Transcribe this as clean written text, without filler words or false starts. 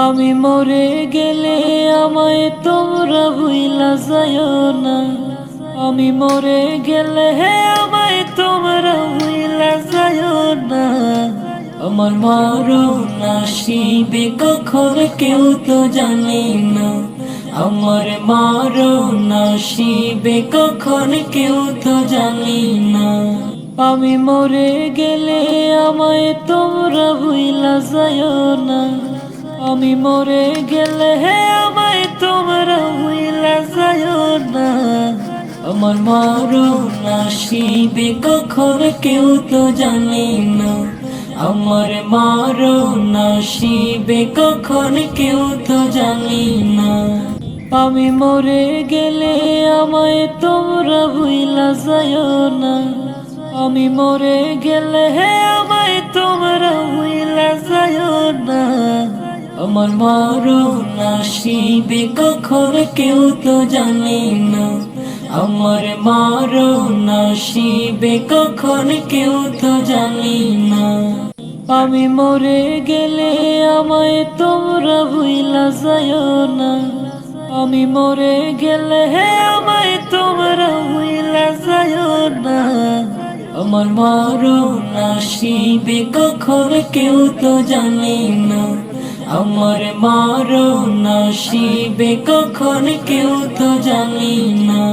আমি মরে গেলে আমায় তোমরা ভুইলা যাইও না। আমি মরে গেলে আমায় তোমরা ভুইলা যাইও না। আমার মরণ আসিবে কখন কেউ তো জানে না। আমার মরণ আসিবে কখন কেউ তো জানে না। আমি মরে গেলে আমায় তোমরা ভুইলা যাইও না। আমি মরে গেলে আমায় তোমরা ভুইলা যাইও না। আমার মরণ আসিবে কখন কেউ তো জানে না। আমার মরণ আসিবে কখন কেউ তো জানে না। আমি মরে গেলে আমায় তোমরা ভুইলা যাইও না। আমি মরে গেলে আমায় তোমরা ভুইলা যাইও না। আমার মরণ আসিবে কখন কেউ তো জানে না। আমার মরণ আসিবে কখন কেউ তো জানে না। আমি মরে গেলে আমায় তোমরা ভুইলা যাইও না। আমি মরে গেলে আমায় তোমরা ভুইলা যাইও না। আমার মরণ আসিবে কখন কেউ তো জানে না। আমার মরণ আসিবে কখন কেউ তো জানে না।